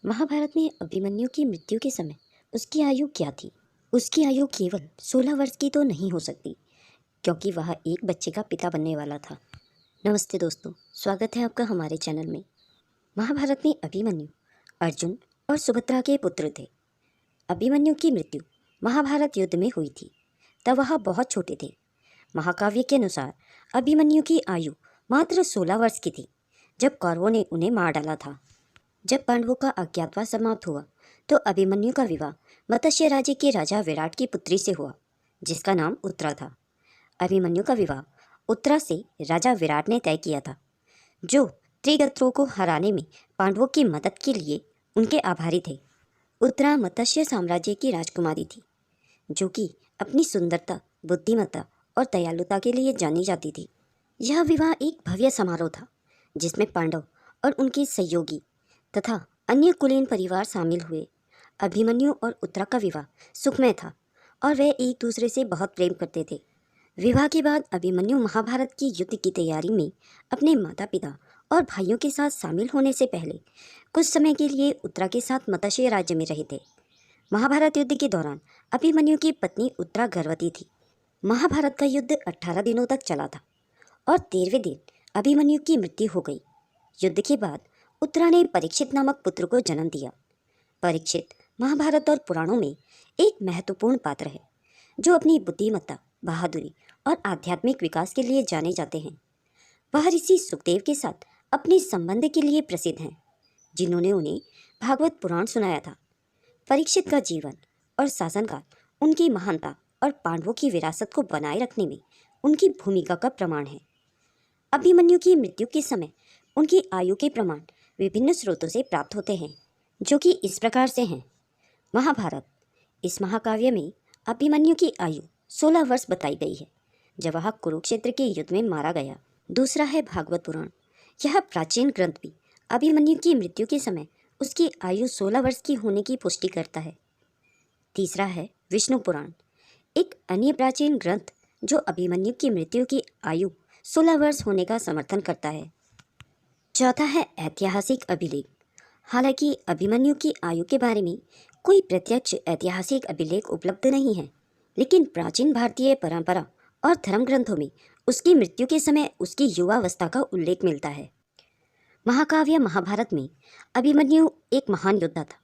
महाभारत में अभिमन्यु की मृत्यु के समय उसकी आयु क्या थी? उसकी आयु केवल 16 वर्ष की तो नहीं हो सकती, क्योंकि वह एक बच्चे का पिता बनने वाला था। नमस्ते दोस्तों, स्वागत है आपका हमारे चैनल में। महाभारत में अभिमन्यु अर्जुन और सुभद्रा के पुत्र थे। अभिमन्यु की मृत्यु महाभारत युद्ध में हुई थी, तब वह बहुत छोटे थे। महाकाव्य के अनुसार अभिमन्यु की आयु मात्र 16 वर्ष की थी जब कौरवों ने उन्हें मार डाला था। जब पांडवों का अज्ञातवास समाप्त हुआ तो अभिमन्यु का विवाह मत्स्य राज्य के राजा विराट की पुत्री से हुआ, जिसका नाम उत्तरा था। अभिमन्यु का विवाह उत्तरा से राजा विराट ने तय किया था, जो त्रिगत्रों को हराने में पांडवों की मदद के लिए उनके आभारी थे। उत्तरा मत्स्य साम्राज्य की राजकुमारी थी, जो कि अपनी सुंदरता, बुद्धिमत्ता और दयालुता के लिए जानी जाती थी। यह विवाह एक भव्य समारोह था, जिसमें पांडव और उनके सहयोगी तथा अन्य कुलीन परिवार शामिल हुए। अभिमन्यु और उत्तरा का विवाह सुखमय था और वे एक दूसरे से बहुत प्रेम करते थे। विवाह के बाद अभिमन्यु महाभारत की युद्ध की तैयारी में अपने माता पिता और भाइयों के साथ शामिल होने से पहले कुछ समय के लिए उत्तरा के साथ मत्स्य राज्य में रहे थे। महाभारत युद्ध के दौरान अभिमन्यु की पत्नी उत्तरा गर्भवती थी। महाभारत का युद्ध 18 दिनों तक चला था और 13वें दिन अभिमन्यु की मृत्यु हो गई। युद्ध के बाद उत्तरा ने परीक्षित नामक पुत्र को जन्म दिया। परीक्षित महाभारत और पुराणों में एक महत्वपूर्ण पात्र है, जो अपनी बुद्धिमत्ता, बहादुरी और आध्यात्मिक विकास के लिए जाने जाते हैं। वह ऋषि सुखदेव के साथ अपने संबंध के लिए प्रसिद्ध हैं, जिन्होंने उन्हें भागवत पुराण सुनाया था। परीक्षित का जीवन और शासनकाल उनकी महानता और पांडवों की विरासत को बनाए रखने में उनकी भूमिका का प्रमाण है। अभिमन्यु की मृत्यु के समय उनकी आयु के प्रमाण विभिन्न स्रोतों से प्राप्त होते हैं, जो कि इस प्रकार से हैं। महाभारत, इस महाकाव्य में अभिमन्यु की आयु 16 वर्ष बताई गई है, जब वह कुरुक्षेत्र के युद्ध में मारा गया। दूसरा है भागवत पुराण। यह प्राचीन ग्रंथ भी अभिमन्यु की मृत्यु के समय उसकी आयु 16 वर्ष की होने की पुष्टि करता है। तीसरा है विष्णु पुराण, एक अन्य प्राचीन ग्रंथ जो अभिमन्यु की मृत्यु की आयु 16 वर्ष होने का समर्थन करता है। चौथा है ऐतिहासिक अभिलेख। हालांकि अभिमन्यु की आयु के बारे में कोई प्रत्यक्ष ऐतिहासिक अभिलेख उपलब्ध नहीं है, लेकिन प्राचीन भारतीय परंपरा और धर्म ग्रंथों में उसकी मृत्यु के समय उसकी युवावस्था का उल्लेख मिलता है। महाकाव्य महाभारत में अभिमन्यु एक महान योद्धा था।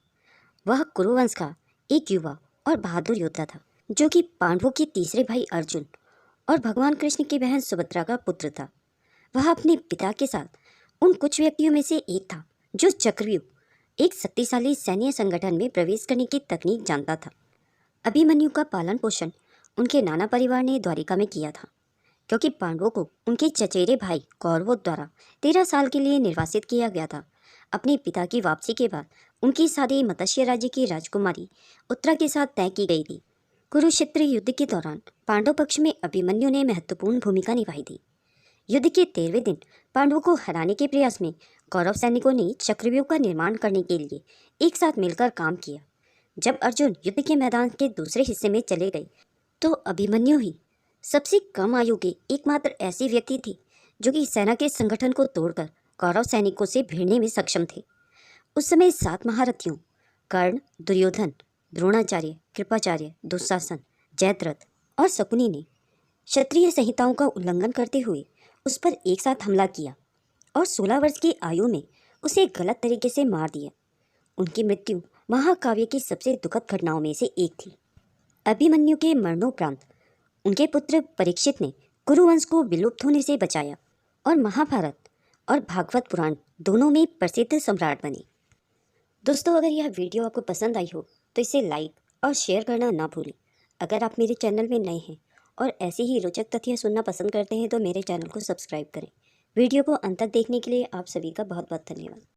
वह कुरुवंश का एक युवा और बहादुर योद्धा था, जो कि पांडवों के तीसरे भाई अर्जुन और भगवान कृष्ण की बहन सुभद्रा का पुत्र था। वह अपने पिता के साथ उन कुछ व्यक्तियों में से एक था जो चक्रव्यूह, एक शक्तिशाली सैन्य संगठन में प्रवेश करने की तकनीक जानता था। अभिमन्यु का पालन पोषण उनके नाना परिवार ने द्वारिका में किया था, क्योंकि पांडवों को उनके चचेरे भाई कौरवों द्वारा 13 साल के लिए निर्वासित किया गया था। अपने पिता की वापसी के बाद उनकी शादी मत्स्य राज्य की राजकुमारी उत्तरा के साथ तय की गई थी। कुरुक्षेत्र युद्ध के दौरान पांडव पक्ष में अभिमन्यु ने महत्वपूर्ण भूमिका निभाई थी। युद्ध के 13वें दिन पांडवों को हराने के प्रयास में कौरव सैनिकों ने चक्रव्यूह का निर्माण करने के लिए एक साथ मिलकर काम किया। जब अर्जुन युद्ध के मैदान के दूसरे हिस्से में चले गए, तो अभिमन्यु ही सबसे कम आयु के एकमात्र ऐसे व्यक्ति थे जो कि सेना के संगठन को तोड़कर कौरव सैनिकों से भिड़ने में सक्षम थे। उस समय 7 महारथियों कर्ण, दुर्योधन, द्रोणाचार्य, कृपाचार्य, दुशासन, जयद्रथ और शकुनी ने क्षत्रिय संहिताओं का उल्लंघन करते हुए उस पर एक साथ हमला किया और 16 वर्ष की आयु में उसे गलत तरीके से मार दिया। उनकी मृत्यु महाकाव्य की सबसे दुखद घटनाओं में से एक थी। अभिमन्यु के मरणोपरांत उनके पुत्र परीक्षित ने कुरुवंश को विलुप्त होने से बचाया और महाभारत और भागवत पुराण दोनों में प्रसिद्ध सम्राट बने। दोस्तों, अगर यह वीडियो आपको पसंद आई हो तो इसे लाइक और शेयर करना ना भूलें। अगर आप मेरे चैनल में नए हैं और ऐसे ही रोचक तथ्य सुनना पसंद करते हैं तो मेरे चैनल को सब्सक्राइब करें। वीडियो को अंत तक देखने के लिए आप सभी का बहुत बहुत धन्यवाद।